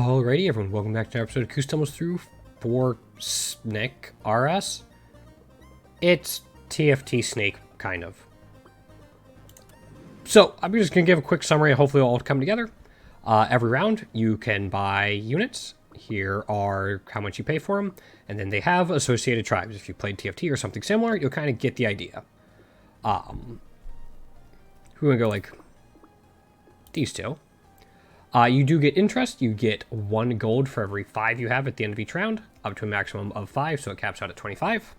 Alrighty, everyone, welcome back to another episode of Kuth tumbles through for SNKRX. It's TFT Snake, kind of. So, I'm just going to give a quick summary, hopefully it'll all come together. Every round, you can buy units. Here are how much you pay for them, and then they have associated tribes. If you played TFT or something similar, you'll kind of get the idea. We're going to go like these two. You do get interest. You get 1 gold for every 5 you have at the end of each round, up to a maximum of 5, so it caps out at 25.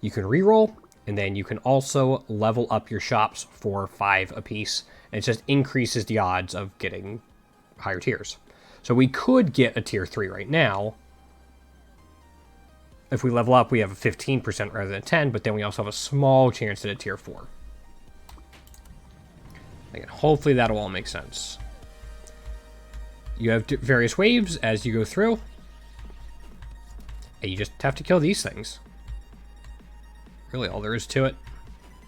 You can reroll, and then you can also level up your shops for 5 apiece, and it just increases the odds of getting higher tiers. So we could get a tier 3 right now. If we level up, we have a 15% rather than 10, but then we also have a small chance at a tier 4. Again, hopefully that'll all make sense. You have various waves as you go through. And you just have to kill these things. Really all there is to it.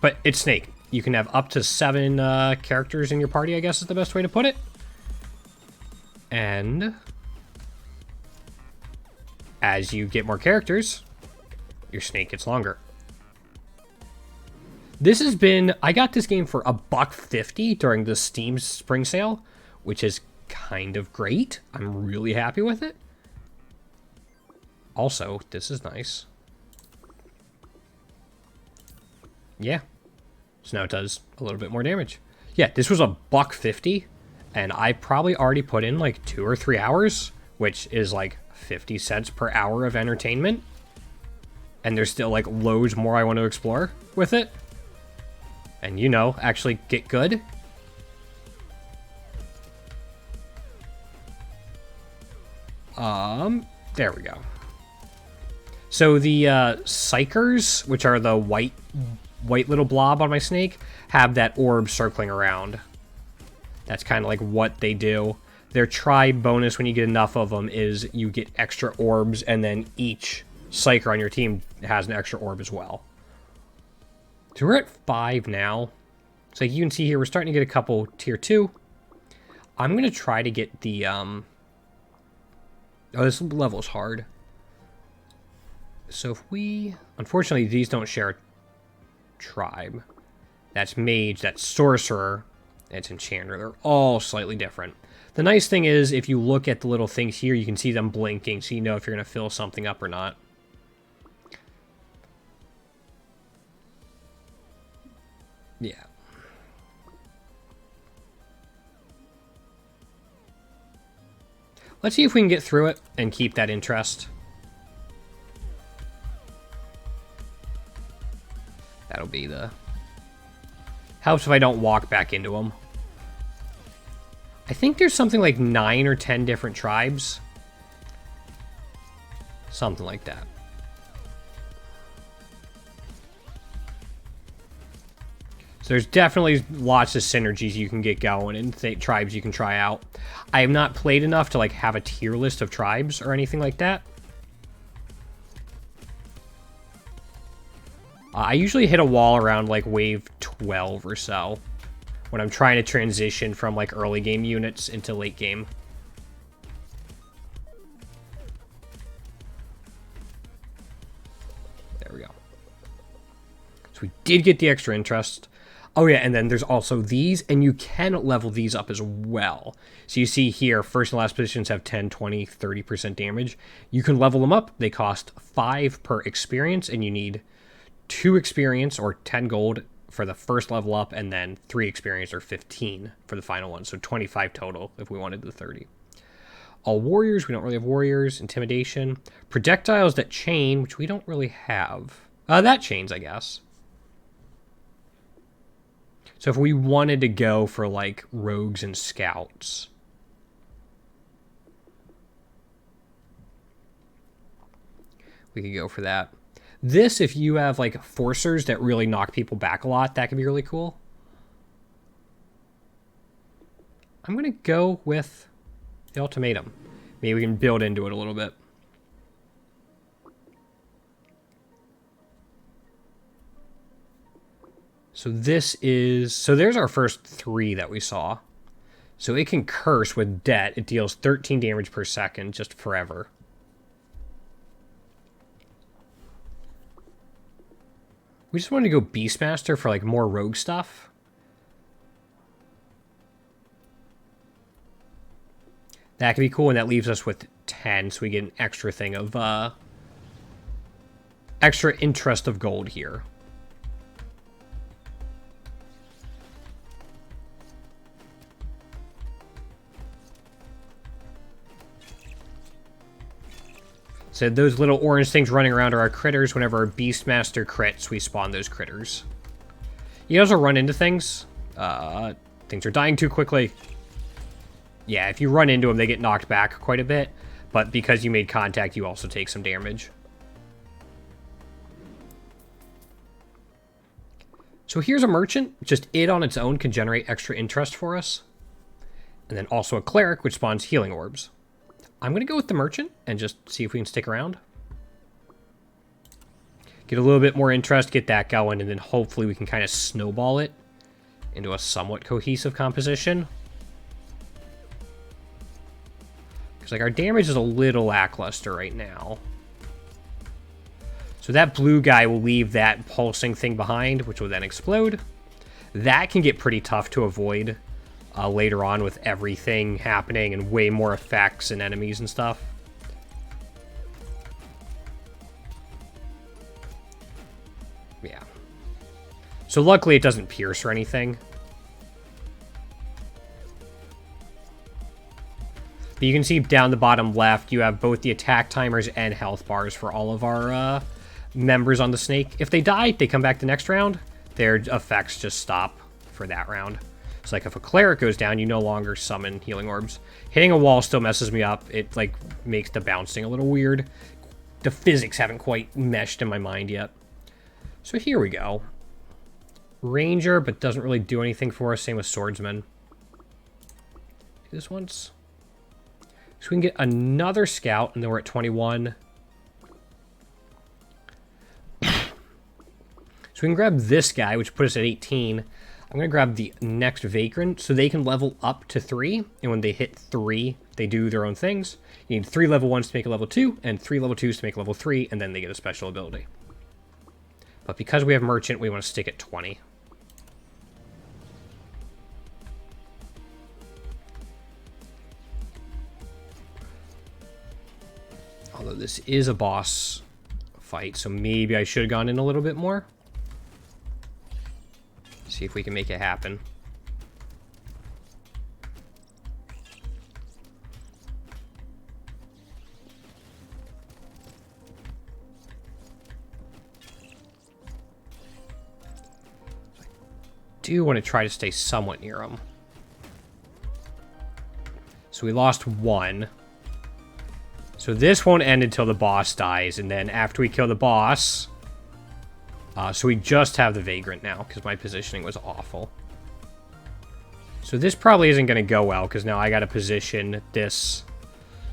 But it's Snake. You can have up to 7 characters in your party, I guess is the best way to put it. And as you get more characters, your Snake gets longer. This has been... I got this game for $1.50 during the Steam spring sale, which is kind of great. I'm really happy with it. Also, this is nice. Yeah. So now it does a little bit more damage. Yeah, this was $1.50, and I probably already put in like 2 or 3 hours, which is like 50 cents per hour of entertainment. And there's still like loads more I want to explore with it. And you know, actually get good. There we go. So the Psychers, which are the white little blob on my Snake, have that orb circling around. That's kind of like what they do. Their tribe bonus when you get enough of them is you get extra orbs, and then each Psycher on your team has an extra orb as well. So we're at 5 now. So you can see here, we're starting to get a couple tier 2. I'm going to try to get the... Oh, this level is hard. So if we... Unfortunately, these don't share a tribe. That's Mage, that's Sorcerer, that's Enchanter. They're all slightly different. The nice thing is, if you look at the little things here, you can see them blinking, so you know if you're going to fill something up or not. Yeah. Let's see if we can get through it and keep that interest. That'll be the... Helps if I don't walk back into them. I think there's something like 9 or 10 different tribes. Something like that. So there's definitely lots of synergies you can get going and tribes you can try out. I have not played enough to like have a tier list of tribes or anything like that. I usually hit a wall around like wave 12 or so when I'm trying to transition from like early game units into late game. There we go. So we did get the extra interest. Oh yeah, and then there's also these, and you can level these up as well. So you see here, first and last positions have 10, 20, 30% damage. You can level them up. They cost 5 per experience, and you need 2 experience or 10 gold for the first level up, and then 3 experience or 15 for the final one. So 25 total if we wanted the 30. All warriors, we don't really have warriors. Intimidation. Projectiles that chain, which we don't really have. That chains, I guess. So if we wanted to go for, like, rogues and scouts. We could go for that. This, if you have, like, forcers that really knock people back a lot, that could be really cool. I'm going to go with the ultimatum. Maybe we can build into it a little bit. So this is... So there's our first 3 that we saw. So it can curse with debt. It deals 13 damage per second just forever. We just wanted to go Beastmaster for like more rogue stuff. That could be cool, and that leaves us with 10, so we get an extra thing of, extra interest of gold here. So those little orange things running around are our critters. Whenever our Beastmaster crits, we spawn those critters. You also run into things. Things are dying too quickly. Yeah, if you run into them, they get knocked back quite a bit. But because you made contact, you also take some damage. So here's a merchant. Just it on its own can generate extra interest for us. And then also a cleric, which spawns healing orbs. I'm going to go with the merchant and just see if we can stick around. Get a little bit more interest, get that going, and then hopefully we can kind of snowball it into a somewhat cohesive composition. Because like our damage is a little lackluster right now. So that blue guy will leave that pulsing thing behind, which will then explode. That can get pretty tough to avoid later on with everything happening and way more effects and enemies and stuff. Yeah. So luckily it doesn't pierce or anything. But you can see down the bottom left, you have both the attack timers and health bars for all of our members on the snake. If they die, they come back the next round. Their effects just stop for that round. So like if a cleric goes down, you no longer summon healing orbs. Hitting a wall still messes me up. It like makes the bouncing a little weird. The physics haven't quite meshed in my mind yet. So here we go. Ranger, but doesn't really do anything for us. Same with swordsman. Do this once. So we can get another scout, and then we're at 21. So we can grab this guy, which put us at 18. I'm going to grab the next Vagrant, so they can level up to 3. And when they hit 3, they do their own things. You need 3 level 1s to make a level 2, and 3 level 2s to make level 3, and then they get a special ability. But because we have Merchant, we want to stick at 20. Although this is a boss fight, so maybe I should have gone in a little bit more. See if we can make it happen. I do want to try to stay somewhat near him. So we lost 1. So this won't end until the boss dies, and then after we kill the boss... so we just have the Vagrant now, because my positioning was awful. So this probably isn't going to go well, because now I got to position this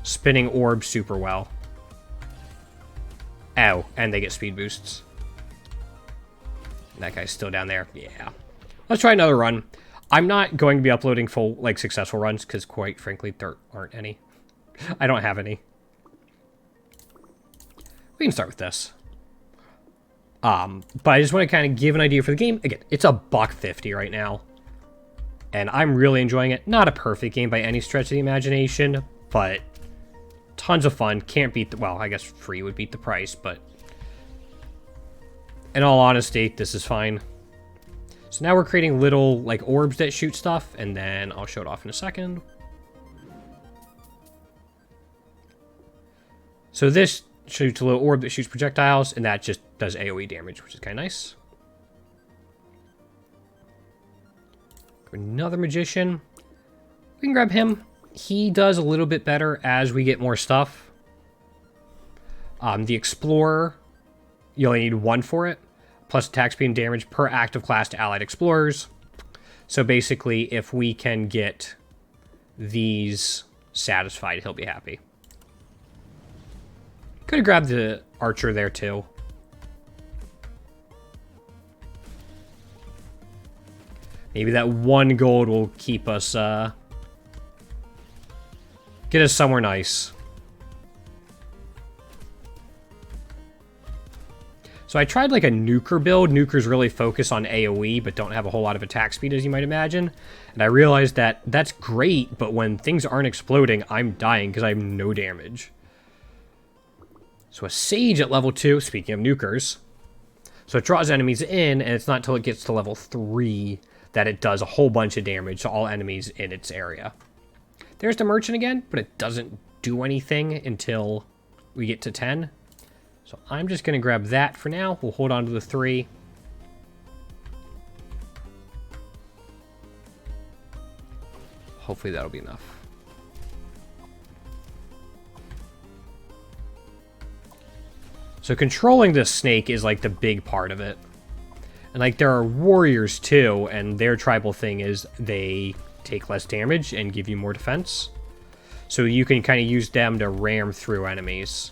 spinning orb super well. Oh, and they get speed boosts. That guy's still down there. Yeah. Let's try another run. I'm not going to be uploading full, like, successful runs, because quite frankly, there aren't any. I don't have any. We can start with this. But I just want to kind of give an idea for the game. Again, it's $1.50 right now. And I'm really enjoying it. Not a perfect game by any stretch of the imagination, but tons of fun. Can't beat the... Well, I guess free would beat the price, but... In all honesty, this is fine. So now we're creating little, like, orbs that shoot stuff, and then I'll show it off in a second. So this shoots a little orb that shoots projectiles, and that just does AoE damage, which is kind of nice. Another magician. We can grab him. He does a little bit better as we get more stuff. The explorer, you only need 1 for it, plus attack speed and damage per active class to allied explorers. So basically, if we can get these satisfied, he'll be happy. Could have grabbed the archer there too. Maybe that 1 gold will keep us Get us somewhere nice. So I tried like a nuker build. Nukers really focus on AoE, but don't have a whole lot of attack speed, as you might imagine. And I realized that that's great, but when things aren't exploding, I'm dying because I have no damage. So a Sage at level 2, speaking of nukers. So it draws enemies in, and it's not until it gets to level 3 that it does a whole bunch of damage to all enemies in its area. There's the Merchant again, but it doesn't do anything until we get to 10. So I'm just going to grab that for now. We'll hold on to the 3. Hopefully that'll be enough. So controlling this snake is like the big part of it. And like there are warriors too, and their tribal thing is they take less damage and give you more defense. So you can kind of use them to ram through enemies.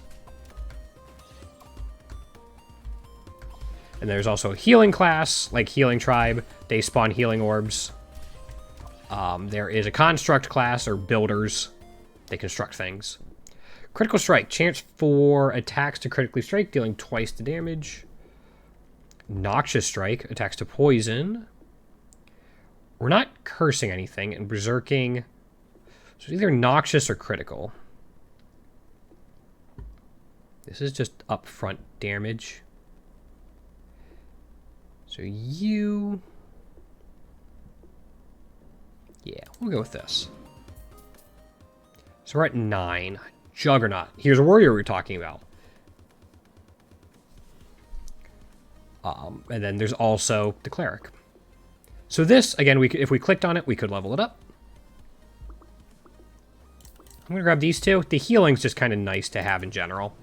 And there's also a healing class, like Healing Tribe. They spawn healing orbs. There is a Construct class, or Builders. They construct things. Critical Strike. Chance for attacks to critically strike, dealing twice the damage. Noxious Strike. Attacks to poison. We're not cursing anything. And Berserking. So it's either Noxious or critical. This is just upfront damage. So you... Yeah, we'll go with this. So we're at 9. Juggernaut. Here's a warrior we're talking about. And then there's also the cleric. So this, again, if we clicked on it, we could level it up. I'm going to grab these two. The healing's just kind of nice to have in general.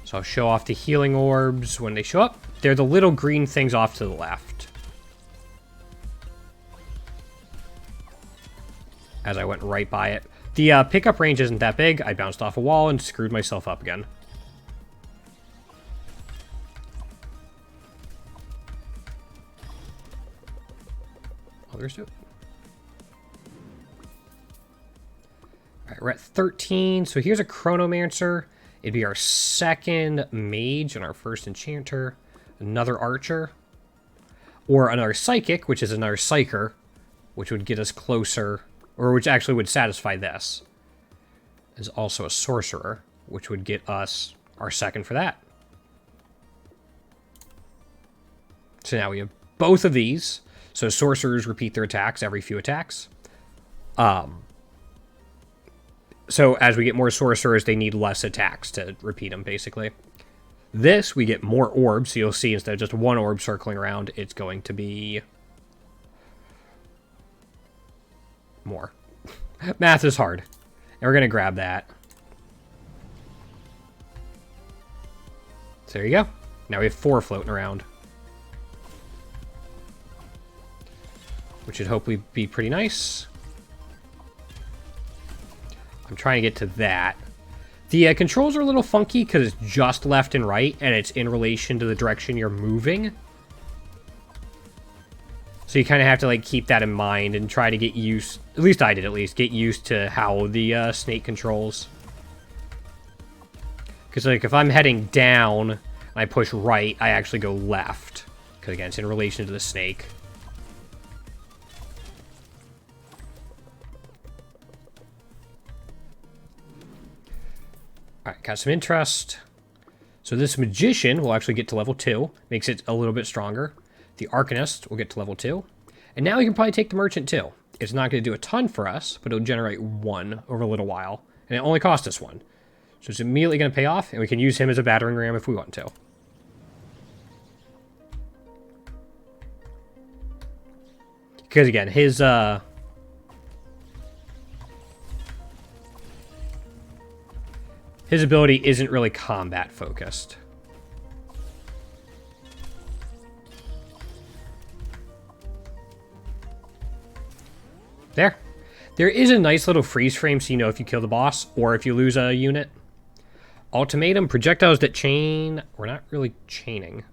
So I'll show off the healing orbs when they show up. They're the little green things off to the left. As I went right by it. The pickup range isn't that big. I bounced off a wall and screwed myself up again. Others do it. Alright, we're at 13. So here's a Chronomancer. It'd be our second mage and our first enchanter. Another archer. Or another psychic, which is another psyker, which would get us closer, or which actually would satisfy this. There's also a sorcerer, which would get us our second for that. So now we have both of these. So sorcerers repeat their attacks every few attacks. So as we get more sorcerers, they need less attacks to repeat them, basically. This, we get more orbs. So you'll see instead of just one orb circling around, it's going to be more. Math is hard. And we're going to grab that. So there you go. Now we have 4 floating around. Which should hopefully be pretty nice. I'm trying to get to that. The controls are a little funky because it's just left and right, and it's in relation to the direction you're moving. So you kind of have to like keep that in mind and try to get used, at least I did at least, get used to how the snake controls. Because like if I'm heading down and I push right, I actually go left. Because again, it's in relation to the snake. Alright, got some interest. So this Magician will actually get to level 2. Makes it a little bit stronger. The Arcanist will get to level 2. And now we can probably take the Merchant too. It's not going to do a ton for us, but it'll generate 1 over a little while. And it only cost us 1. So it's immediately going to pay off, and we can use him as a battering ram if we want to. Because again, his ability isn't really combat focused. There is a nice little freeze frame so you know if you kill the boss or if you lose a unit. Ultimatum, projectiles that chain. We're not really chaining.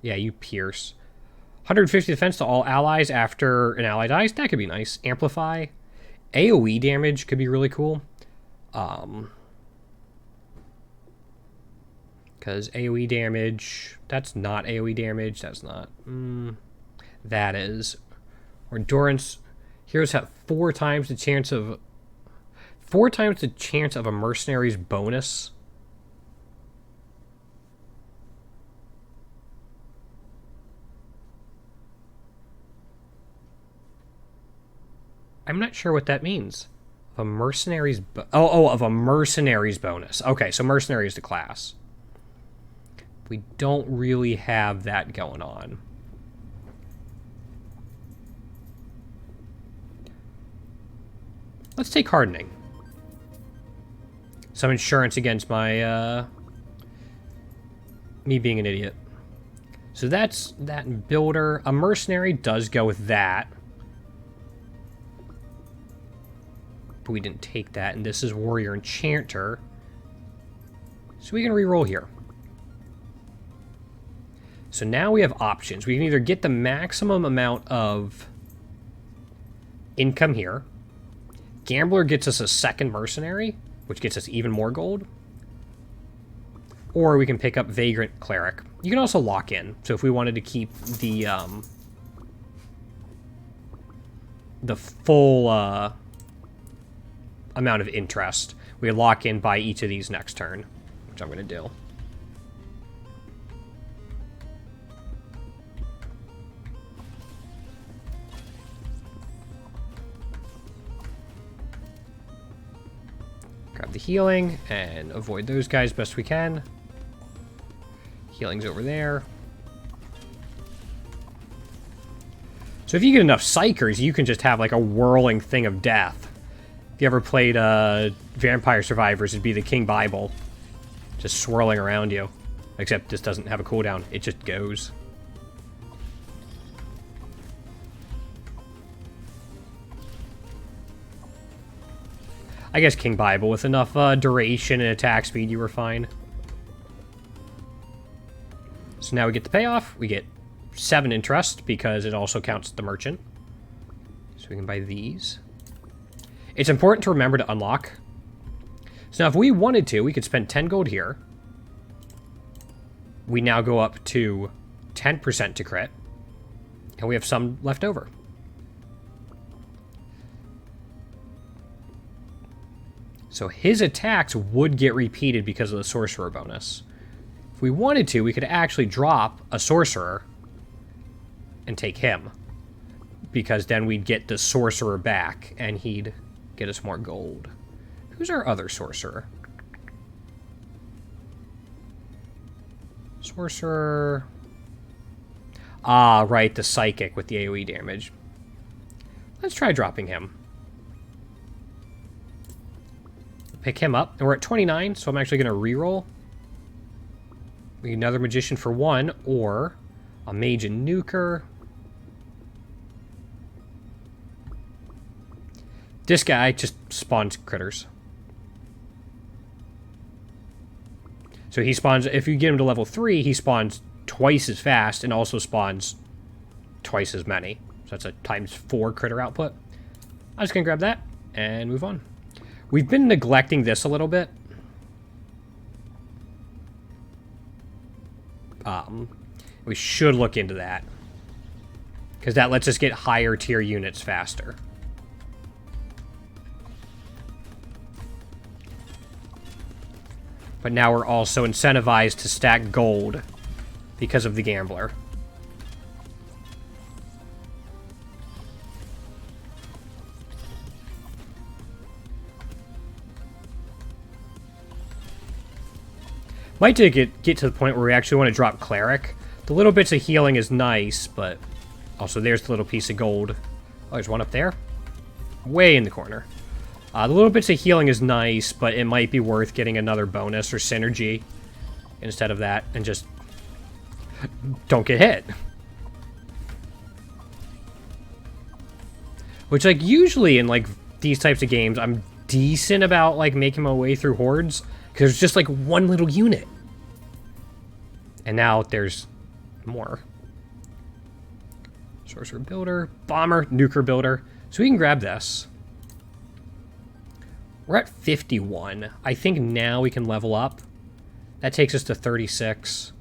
Yeah, you pierce. 150 defense to all allies after an ally dies. That could be nice. Amplify. AoE damage could be really cool. Because AoE damage... That's not AoE damage. That's not... that is. Or endurance. Heroes have 4 times the chance of... 4 times the chance of a mercenary's bonus. I'm not sure what that means. Of a mercenary's... of a mercenary's bonus. Okay, so mercenary is the class. We don't really have that going on. Let's take hardening. Some insurance against my... me being an idiot. So that's that in builder. A mercenary does go with that. But we didn't take that, and this is Warrior Enchanter. So we can reroll here. So now we have options. We can either get the maximum amount of income here. Gambler gets us a second mercenary, which gets us even more gold. Or we can pick up Vagrant Cleric. You can also lock in. So if we wanted to keep the full... amount of interest. We lock in by each of these next turn, which I'm going to do. Grab the healing and avoid those guys best we can. Healing's over there. So if you get enough Psychers, you can just have like a whirling thing of death. If you ever played Vampire Survivors, it'd be the King Bible. Just swirling around you. Except this doesn't have a cooldown. It just goes. I guess King Bible, with enough duration and attack speed, you were fine. So now we get the payoff. We get 7 interest, because it also counts the merchant. So we can buy these. It's important to remember to unlock. So now if we wanted to, we could spend 10 gold here. We now go up to 10% to crit. And we have some left over. So his attacks would get repeated because of the sorcerer bonus. If we wanted to, we could actually drop a sorcerer and take him. Because then we'd get the sorcerer back and he'd get us more gold. Who's our other sorcerer? Sorcerer... Ah, right, the psychic with the AoE damage. Let's try dropping him. Pick him up, and we're at 29, so I'm actually going to reroll. We need another magician for 1, or a mage and nuker. This guy just spawns critters. So he spawns, if you get him to level 3, he spawns twice as fast and also spawns twice as many. So that's a ×4 critter output. I'm just going to grab that and move on. We've been neglecting this a little bit. We should look into that. Because that lets us get higher tier units faster. But now we're also incentivized to stack gold because of the gambler. Might take it get to the point where we actually want to drop cleric. The little bits of healing is nice, but also there's the little piece of gold. Oh, there's one up there. Way in the corner. The little bits of healing is nice, but it might be worth getting another bonus or synergy instead of that, and just don't get hit. Which, like, usually in, like, these types of games, I'm decent about, like, making my way through hordes, because there's just, like, one little unit. And now there's more. Sorcerer Builder, Bomber, Nuker Builder. So we can grab this. We're at 51. I think now we can level up. That takes us to 36.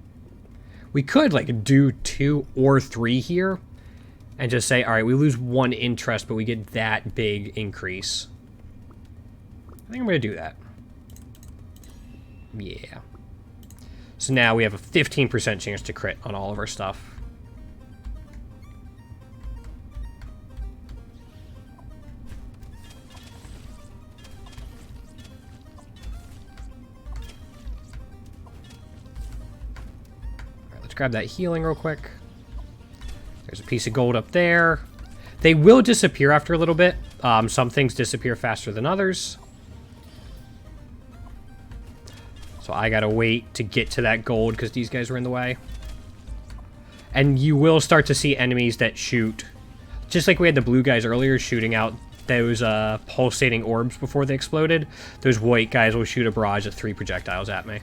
We could, like, do 2 or 3 here. And just say, alright, we lose 1 interest, but we get that big increase. I think I'm going to do that. Yeah. So now we have a 15% chance to crit on all of our stuff. Alright, let's grab that healing real quick. There's a piece of gold up there. They will disappear after a little bit. Some things disappear faster than others. So I gotta wait to get to that gold because these guys are in the way. And you will start to see enemies that shoot. Just like we had the blue guys earlier shooting out those pulsating orbs before they exploded. Those white guys will shoot a barrage of 3 projectiles at me.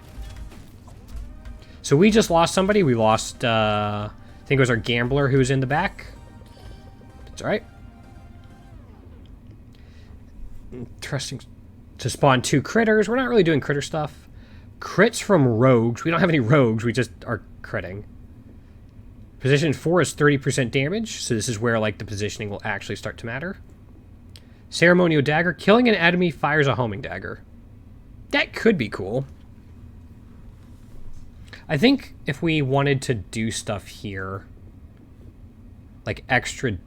So we just lost somebody. We lost, I think it was our gambler who was in the back. It's alright. Interesting. To spawn 2 critters. We're not really doing critter stuff. Crits from rogues. We don't have any rogues. We just are critting. Position 4 is 30% damage. So this is where, like, the positioning will actually start to matter. Ceremonial dagger. Killing an enemy fires a homing dagger. That could be cool. I think if we wanted to do stuff here, like extra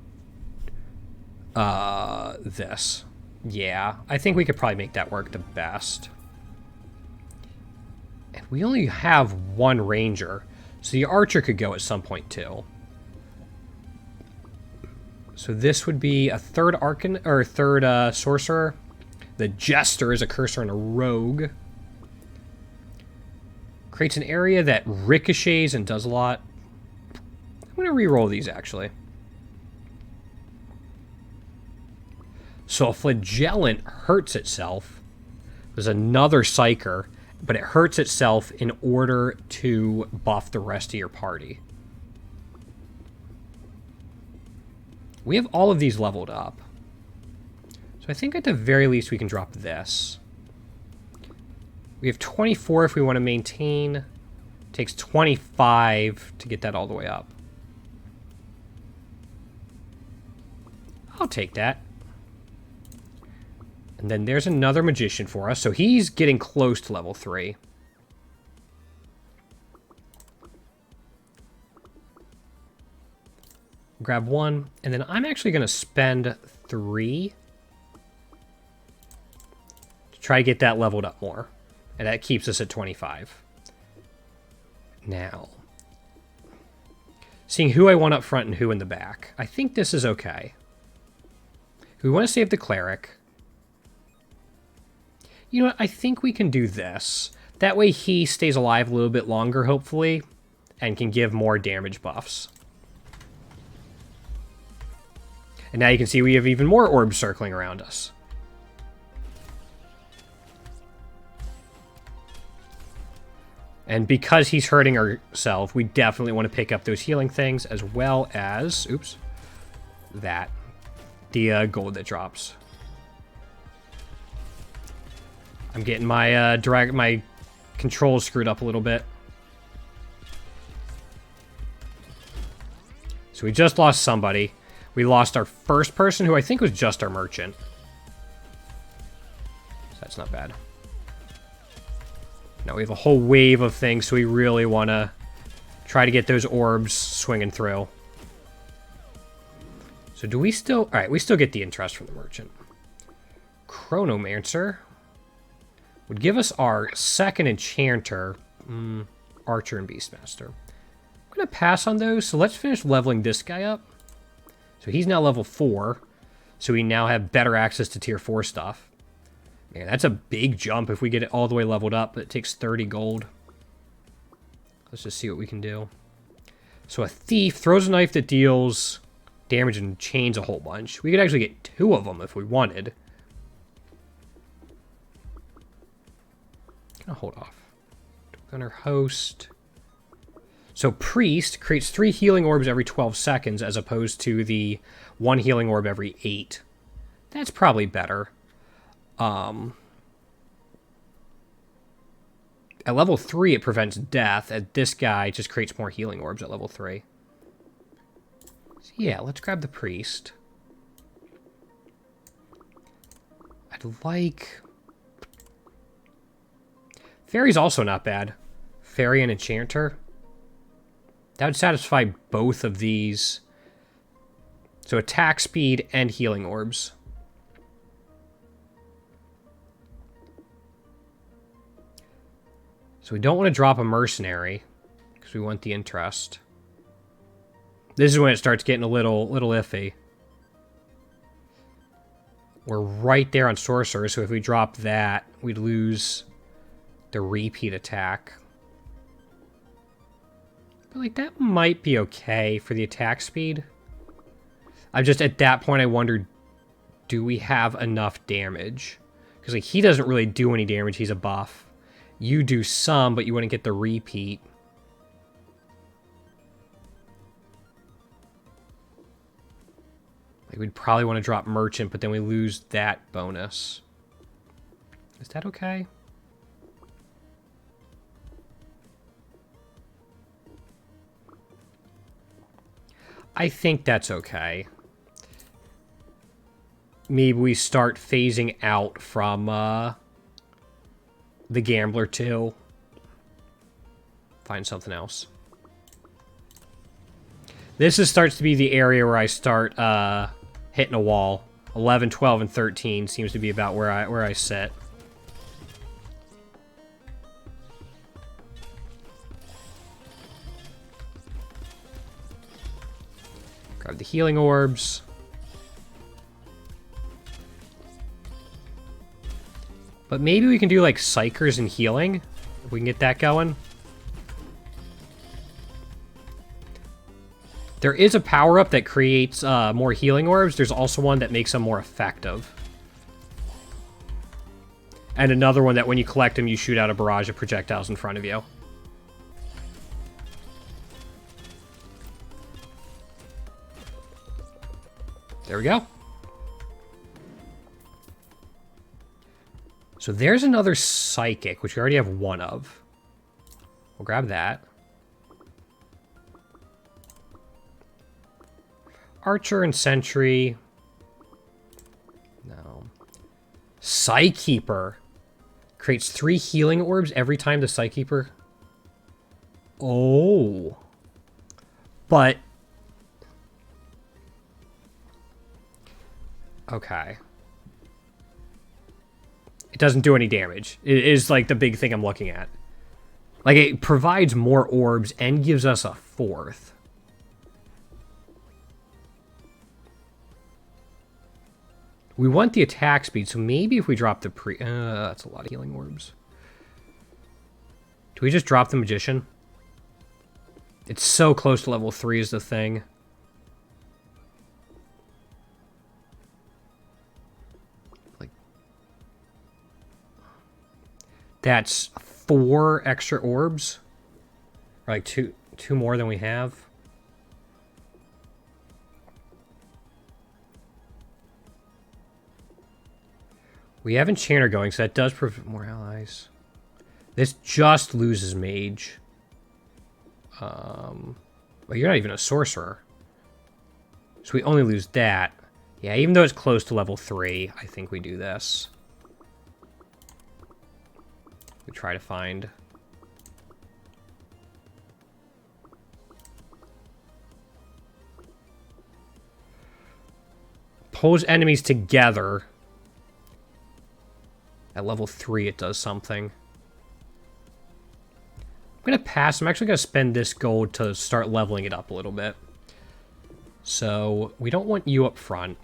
this. Yeah, I think we could probably make that work the best. And we only have 1 ranger, so the archer could go at some point too. So this would be a third sorcerer. The jester is a cursor and a rogue. Creates an area that ricochets and does a lot. I'm going to re-roll these, actually. So a flagellant hurts itself. There's another psyker, but it hurts itself in order to buff the rest of your party. We have all of these leveled up. So I think at the very least we can drop this. We have 24 if we want to maintain. It takes 25 to get that all the way up. I'll take that. And then there's another magician for us. So he's getting close to level 3. Grab 1. And then I'm actually going to spend 3 to try to get that leveled up more. And that keeps us at 25. Now, seeing who I want up front and who in the back. I think this is okay. We want to save the cleric. You know what? I think we can do this. That way he stays alive a little bit longer, hopefully, and can give more damage buffs. And now you can see we have even more orbs circling around us. And because he's hurting ourselves, we definitely want to pick up those healing things, as well as, oops, that, the gold that drops. I'm getting my my controls screwed up a little bit. So we just lost somebody. We lost our first person, who I think was just our merchant. So that's not bad. Now we have a whole wave of things, so we really want to try to get those orbs swinging through. So do we still... Alright, we still get the interest from the merchant. Chronomancer would give us our second enchanter, Archer and Beastmaster. I'm going to pass on those, so let's finish leveling this guy up. So he's now level 4, so we now have better access to tier 4 stuff. Man, that's a big jump if we get it all the way leveled up, but it takes 30 gold. Let's just see what we can do. So a thief throws a knife that deals damage and chains a whole bunch. We could actually get 2 of them if we wanted. Gonna hold off. Gunner host. So Priest creates 3 healing orbs every 12 seconds as opposed to the 1 healing orb every 8. That's probably better. At level 3, it prevents death. At this guy, it just creates more healing orbs at level 3. So yeah, let's grab the Priest. I'd like... Fairy's also not bad. Fairy and Enchanter. That would satisfy both of these. So attack speed and healing orbs. So we don't want to drop a mercenary because we want the interest. This is when it starts getting a little iffy. We're right there on Sorcerer, so if we drop that, we'd lose the repeat attack. But, like, that might be okay for the attack speed. I'm just, at that point, I wondered, do we have enough damage? Because, like, he doesn't really do any damage. He's a buff. You do some, but you wouldn't get the repeat. Like, we'd probably want to drop Merchant, but then we lose that bonus. Is that okay? I think that's okay. Maybe we start phasing out from the Gambler too. Find something else. This starts to be the area where I start hitting a wall. 11, 12, and 13 seems to be about where I sit. Grab the healing orbs. But maybe we can do, like, Psychers and healing, if we can get that going. There is a power-up that creates more healing orbs. There's also one that makes them more effective. And another one that when you collect them, you shoot out a barrage of projectiles in front of you. There we go. So there's another Psychic, which we already have one of. We'll grab that. Archer and Sentry. No. Psykeeper. Creates 3 healing orbs every time the Psykeeper. Oh. But... okay. It doesn't do any damage. It is, like, the big thing I'm looking at. Like, it provides more orbs and gives us a 4th. We want the attack speed, so maybe if we drop the that's a lot of healing orbs. Do we just drop the Magician? It's so close to level 3 is the thing. Like, that's 4 extra orbs. Or like two more than we have. We have Enchanter going, so that does prevent more allies. This just loses Mage. Well, you're not even a Sorcerer. So we only lose that. Yeah, even though it's close to level 3, I think we do this. We try to find... pulls enemies together. At level 3, it does something. I'm going to pass. I'm actually going to spend this gold to start leveling it up a little bit. So, we don't want you up front.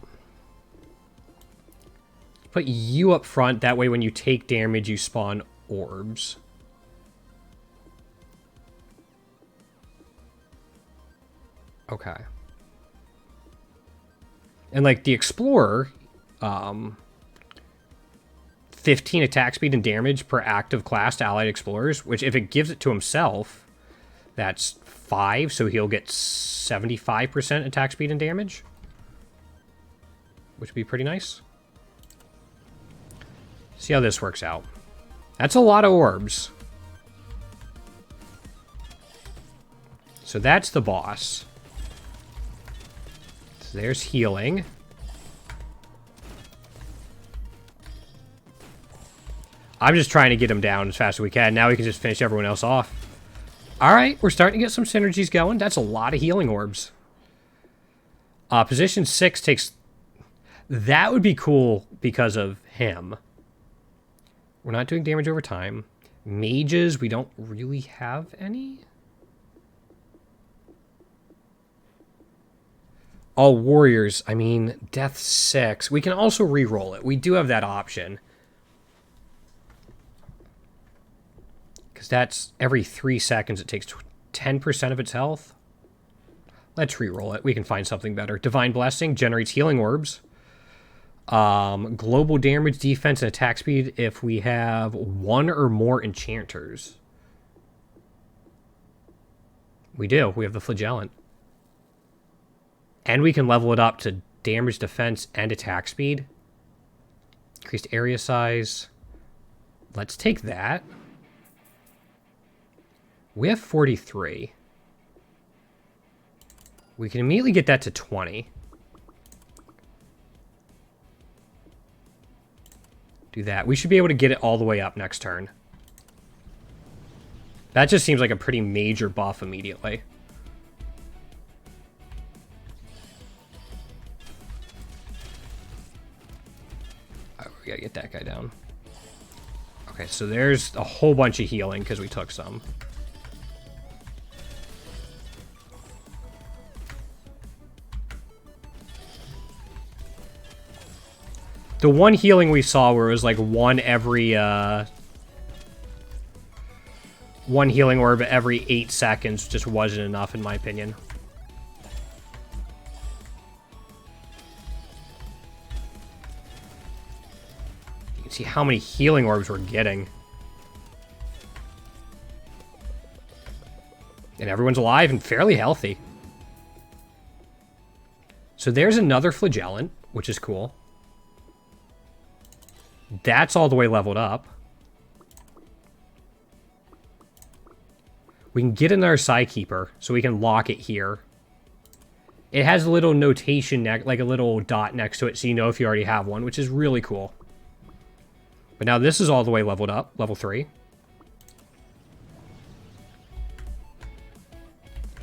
Put you up front. That way, when you take damage, you spawn orbs. Okay. And, like, the Explorer... 15 attack speed and damage per active class to allied explorers, which if it gives it to himself, That's 5, so he'll get 75% attack speed and damage, which would be pretty nice. See how this works out. That's a lot of orbs. So that's the boss. So there's healing. I'm just trying to get him down as fast as we can. Now we can just finish everyone else off. Alright, we're starting to get some synergies going. That's a lot of healing orbs. Position 6 takes... That would be cool because of him. We're not doing damage over time. Mages, we don't really have any. All warriors, I mean, death 6. We can also re-roll it. We do have that option. Because that's every 3 seconds it takes 10% of its health. Let's re-roll it. We can find something better. Divine Blessing generates healing orbs. Global damage, defense, and attack speed if we have 1 or more enchanters. We do. We have the Flagellant. And we can level it up to damage, defense, and attack speed. Increased area size. Let's take that. We have 43. We can immediately get that to 20. Do that. We should be able to get it all the way up next turn. That just seems like a pretty major buff immediately. Alright, we gotta get that guy down. Okay, so there's a whole bunch of healing because we took some. The one healing we saw where it was like one healing orb every 8 seconds just wasn't enough in my opinion. You can see how many healing orbs we're getting. And everyone's alive and fairly healthy. So there's another Flagellant, which is cool. That's all the way leveled up. We can get another Psykeeper, so we can lock it here. It has a little notation, like a little dot next to it, so you know if you already have one, which is really cool. But now this is all the way leveled up, level 3.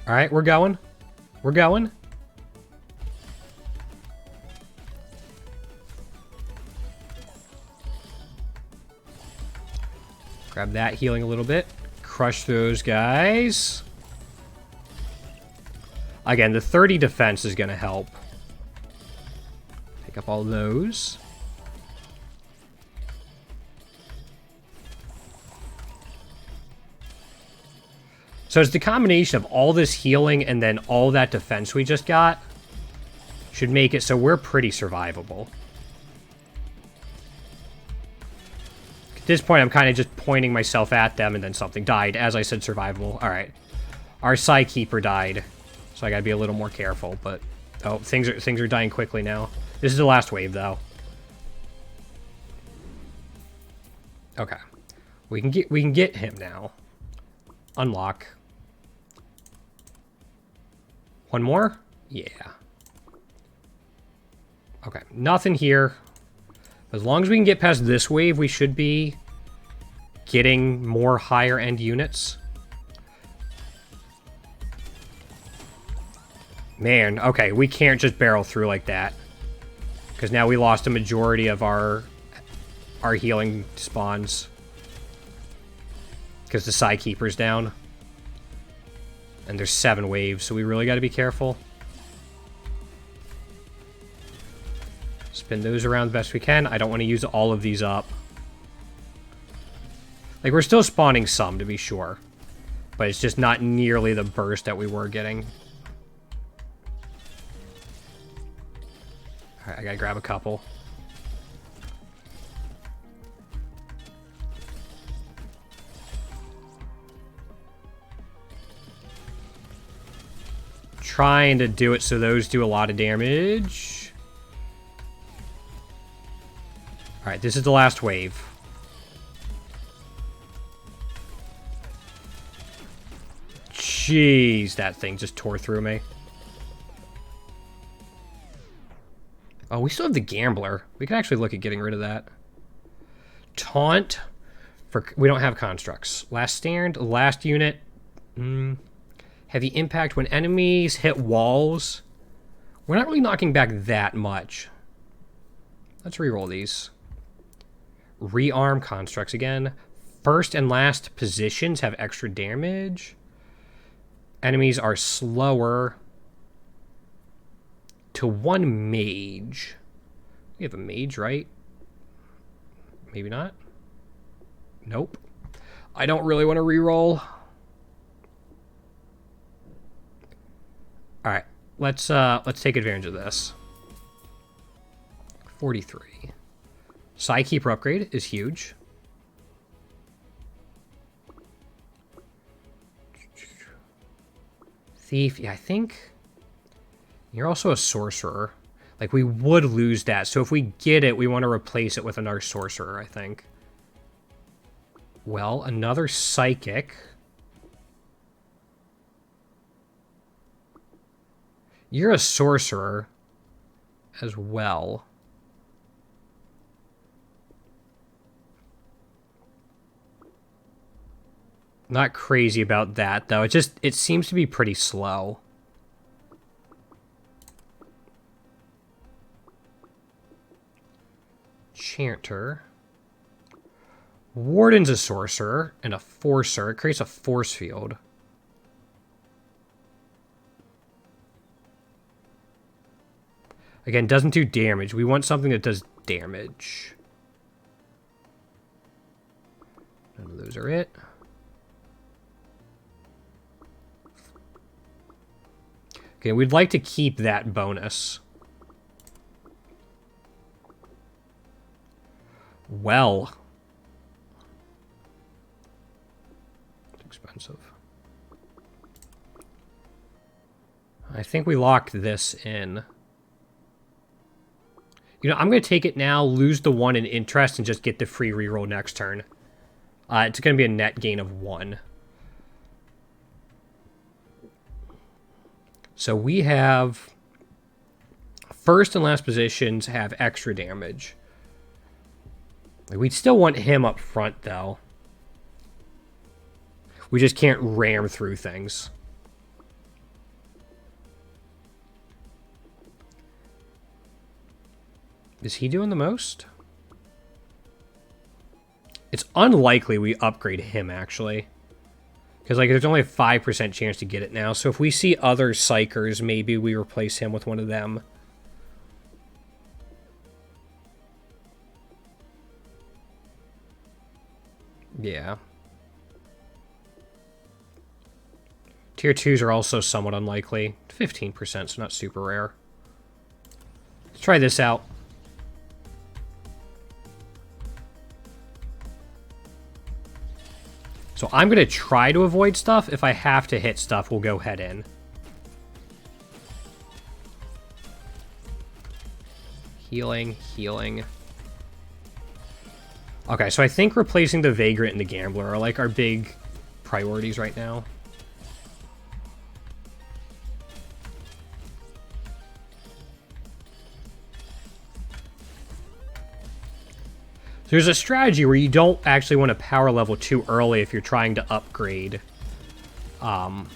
Alright, we're going. We're going. Grab that healing a little bit. Crush those guys. Again, the 30 defense is going to help. Pick up all those. So it's the combination of all this healing and then all that defense we just got should make it so we're pretty survivable. At this point, I'm kind of just pointing myself at them, and then something died. As I said, survivable. All right. Our Psykeeper died, so I gotta be a little more careful. But oh, things are dying quickly now. This is the last wave, though. Okay, we can get him now. Unlock. One more? Yeah. Okay, nothing here. As long as we can get past this wave, we should be getting more higher end units. Man, okay, we can't just barrel through like that. Because now we lost a majority of our healing spawns. Because the Psykeeper's down. And there's 7 waves, so we really got to be careful. Spin those around the best we can. I don't want to use all of these up. Like, we're still spawning some, to be sure. But it's just not nearly the burst that we were getting. Alright, I gotta grab a couple. trying to do it so those do a lot of damage. Alright, this is the last wave. Jeez, that thing just tore through me. Oh, we still have the Gambler. We can actually look at getting rid of that. Taunt. We don't have constructs. Last stand, last unit. Heavy impact when enemies hit walls. We're not really knocking back that much. Let's reroll these. Rearm constructs again. First and last positions have extra damage. Enemies are slower to 1 mage. We have a mage, right? Maybe not. Nope. I don't really want to reroll. All right, let's take advantage of this. 43. Psykeeper upgrade is huge. Thief, yeah, I think you're also a sorcerer. Like, we would lose that, so if we get it, we want to replace it with another sorcerer, I think. Well, another psychic. You're a sorcerer as well. Not crazy about that, though. It seems to be pretty slow. Chanter. Warden's a sorcerer and a forcer. It creates a force field. Again, doesn't do damage. We want something that does damage. None of those are it. Okay, we'd like to keep that bonus. Well. It's expensive. I think we locked this in. You know, I'm going to take it now, lose the 1 in interest, and just get the free reroll next turn. It's going to be a net gain of 1. So we have... First and last positions have extra damage. We'd still want him up front, though. We just can't ram through things. Is he doing the most? It's unlikely we upgrade him, actually. Because, like, there's only a 5% chance to get it now. So if we see other psychers, maybe we replace him with one of them. Yeah. Tier 2s are also somewhat unlikely. 15%, so not super rare. Let's try this out. So I'm going to try to avoid stuff. If I have to hit stuff, we'll go head in. Healing, healing. Okay, so I think replacing the Vagrant and the Gambler are like our big priorities right now. So there's a strategy where you don't actually want to power level too early if you're trying to upgrade. Trying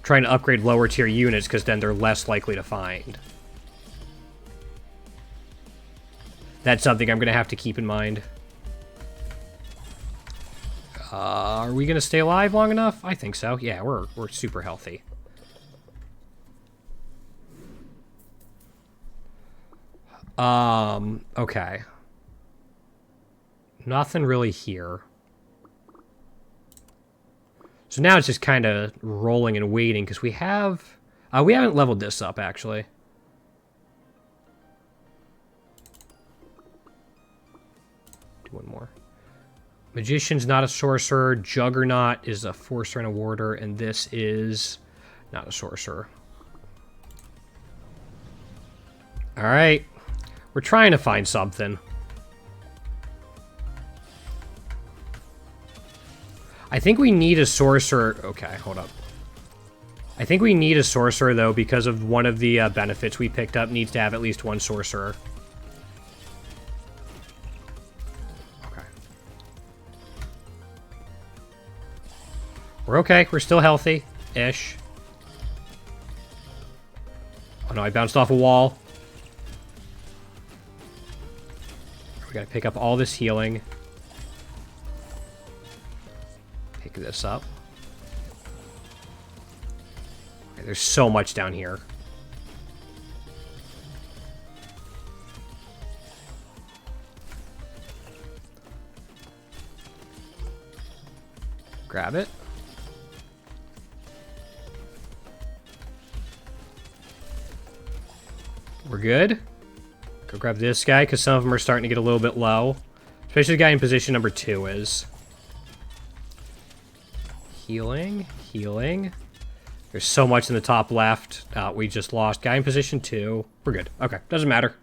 to upgrade lower tier units, because then they're less likely to find. That's something I'm going to have to keep in mind. Are we going to stay alive long enough? I think so. Yeah, we're super healthy. Okay. Nothing really here. So now it's just kind of rolling and waiting, because we haven't leveled this up, actually. Do one more. Magician's not a sorcerer. Juggernaut is a forcer and a warder, and this is Not a sorcerer. Alright. We're trying to find something. I think we need a sorcerer. Okay, hold up. I think we need a sorcerer, though, because of one of the benefits we picked up needs to have at least one sorcerer. Okay. We're okay. We're still healthy-ish. Oh, no, I bounced off a wall. We gotta pick up all this healing. Pick this up. Okay, there's so much down here. Grab it. We're good. Go grab this guy, because some of them are starting to get a little bit low. Especially the guy in position number 2 is. Healing. Healing. There's so much in the top left. We just lost. Guy in position 2. We're good. Okay. Doesn't matter.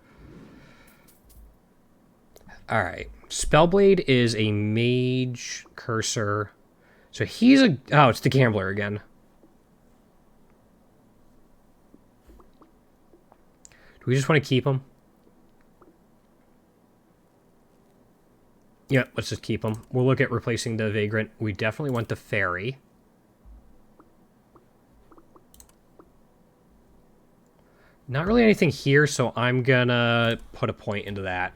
Alright. Spellblade is a mage cursor. So he's a... Oh, it's the gambler again. Do we just want to keep him? Yeah, let's just keep him. We'll look at replacing the Vagrant. We definitely want the Fairy. Not really anything here, so I'm gonna put a point into that.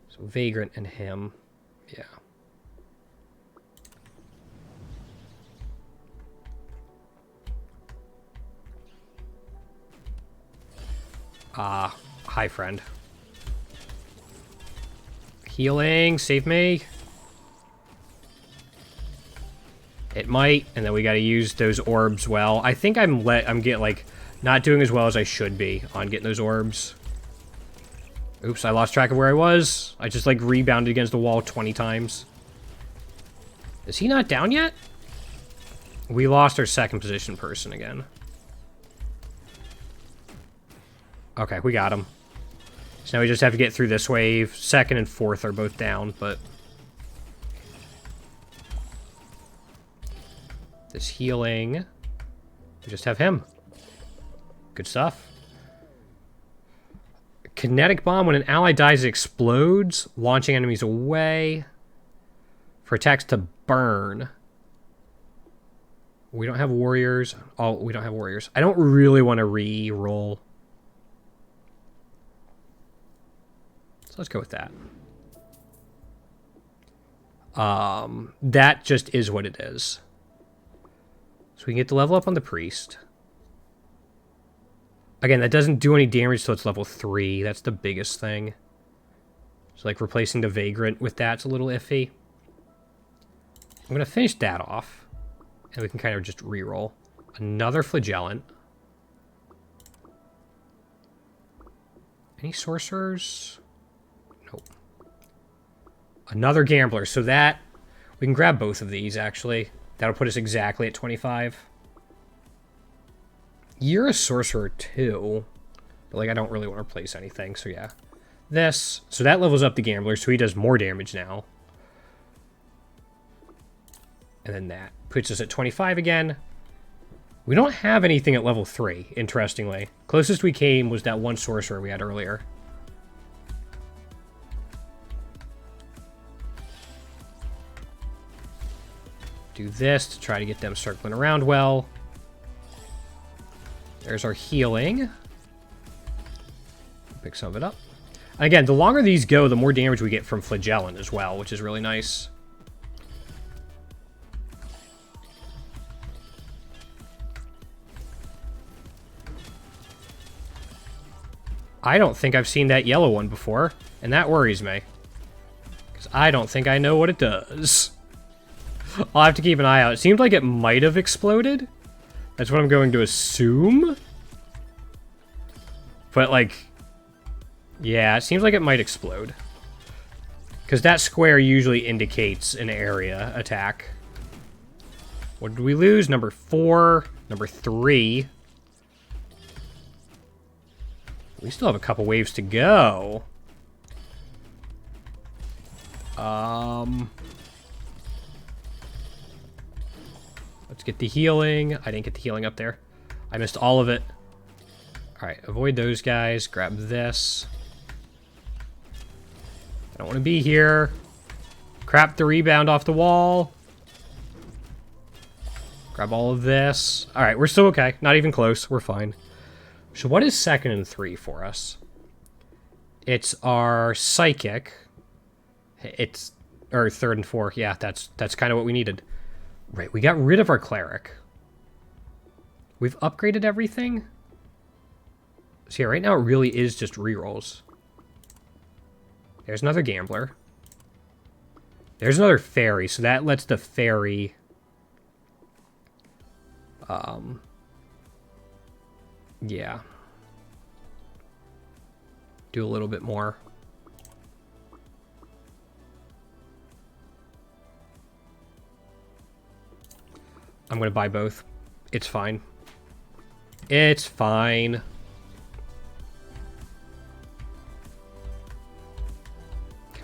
So Vagrant and him. Yeah. Hi, friend. Healing, save me. It might, and then we gotta use those orbs well. I think I'm getting, like, not doing as well as I should be on getting those orbs. Oops, I lost track of where I was. I just, like, rebounded against the wall 20 times. Is he not down yet? We lost our second position person again. Okay, we got him. So now we just have to get through this wave. Second and fourth are both down, but... This healing... We just have him. Good stuff. Kinetic bomb. When an ally dies, it explodes, launching enemies away. For attacks to burn. We don't have warriors. Oh, we don't have warriors. I don't really want to re-roll. So let's go with that. That just is what it is. So we can get the level up on the priest. Again, that doesn't do any damage till it's level 3. That's the biggest thing. So like replacing the Vagrant with that's a little iffy. I'm going to finish that off. And we can kind of just re-roll. Another Flagellant. Any sorcerers? Nope. Another Gambler. So that... We can grab both of these, actually. That'll put us exactly at 25. You're a Sorcerer, too. But, like, I don't really want to replace anything, so yeah. This. So that levels up the Gambler, so he does more damage now. And then that puts us at 25 again. We don't have anything at level 3, interestingly. Closest we came was that one Sorcerer we had earlier. Do this to try to get them circling around well. There's our healing. Pick some of it up. And again, the longer these go, the more damage we get from Flagellant as well, which is really nice. I don't think I've seen that yellow one before, and that worries me. Because I don't think I know what it does. I'll have to keep an eye out. It seemed like it might have exploded. That's what I'm going to assume. But, like... Yeah, it seems like it might explode. Because that square usually indicates an area attack. What did we lose? Number 4, number 3. We still have a couple waves to go. Let's get the healing. I didn't get the healing up there. I missed all of it. Alright, avoid those guys. Grab this. I don't want to be here. Crap the rebound off the wall. Grab all of this. Alright, we're still okay. Not even close. We're fine. So what is 2nd and 3 for us? It's our psychic. It's... Or 3rd and 4. Yeah, that's kind of what we needed. Right, we got rid of our cleric. We've upgraded everything. So yeah, right now it really is just rerolls. There's another gambler. There's another fairy, so that lets the fairy... yeah. Do a little bit more. I'm going to buy both. It's fine. It's fine.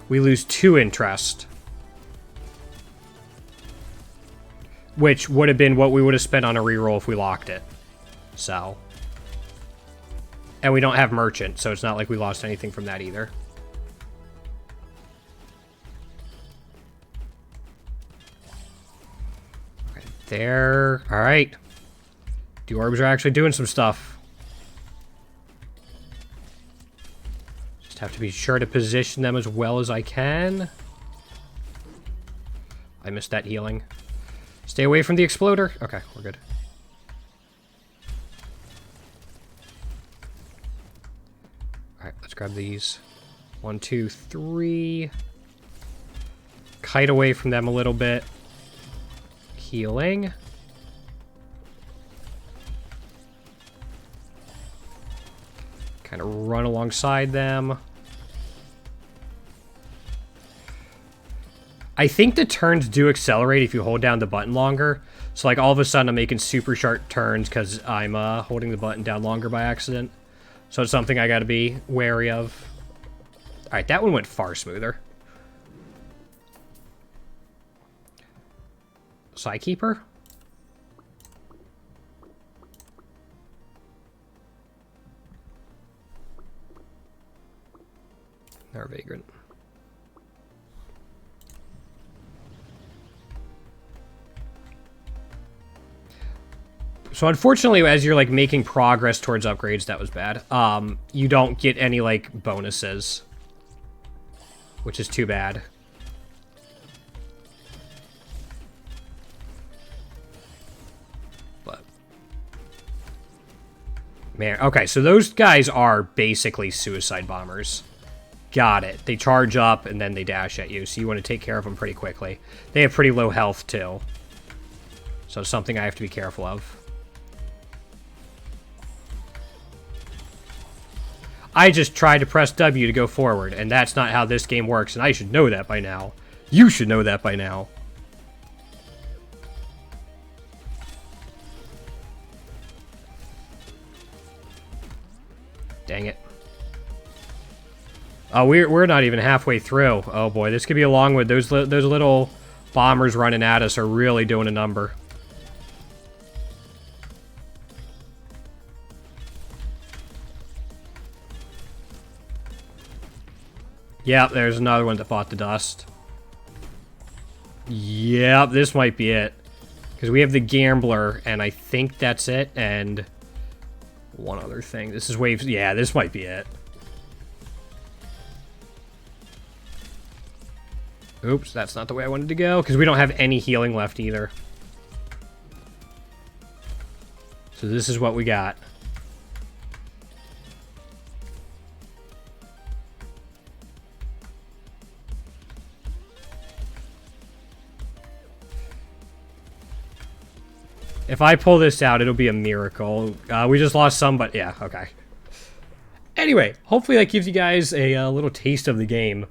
We lose 2 interest. Which would have been what we would have spent on a reroll if we locked it. So. And we don't have merchant, so it's not like we lost anything from that either. Right there. Alright. The orbs are actually doing some stuff. Just have to be sure to position them as well as I can. I missed that healing. Stay away from the exploder. Okay, we're good. Alright, let's grab these. 1, 2, 3. Kite away from them a little bit. Healing. Kind of run alongside them. I think the turns do accelerate if you hold down the button longer. So, like, all of a sudden I'm making super sharp turns because I'm holding the button down longer by accident. So it's something I got to be wary of. Alright, that one went far smoother. Psykeeper? Our vagrant. So unfortunately, as you're like making progress towards upgrades, that was bad. You don't get any like bonuses, which is too bad. But man, okay, so those guys are basically suicide bombers. Got it. They charge up and then they dash at you, so you want to take care of them pretty quickly. They have pretty low health too, so it's something I have to be careful of. I just tried to press W to go forward, and that's not how this game works, and I should know that by now. You should know that by now. Dang it. Oh, we're not even halfway through. Oh boy, this could be a long one. Those little bombers running at us are really doing a number. Yep, there's another one that fought the dust. Yep, this might be it. Because we have the gambler, and I think that's it, and one other thing. This is waves. Yeah, this might be it. Oops, that's not the way I wanted to go, because we don't have any healing left either. So this is what we got. If I pull this out, it'll be a miracle. We just lost some, but yeah, okay. Anyway, hopefully that gives you guys a little taste of the game.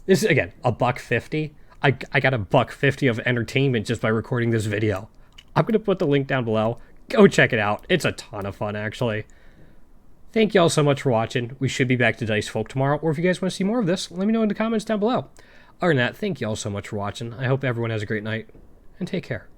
This is, again, $1.50. I got $1.50 of entertainment just by recording this video. I'm going to put the link down below. Go check it out. It's a ton of fun, actually. Thank you all so much for watching. We should be back to Dice Folk tomorrow, or if you guys want to see more of this, let me know in the comments down below. Other than that, thank you all so much for watching. I hope everyone has a great night, and take care.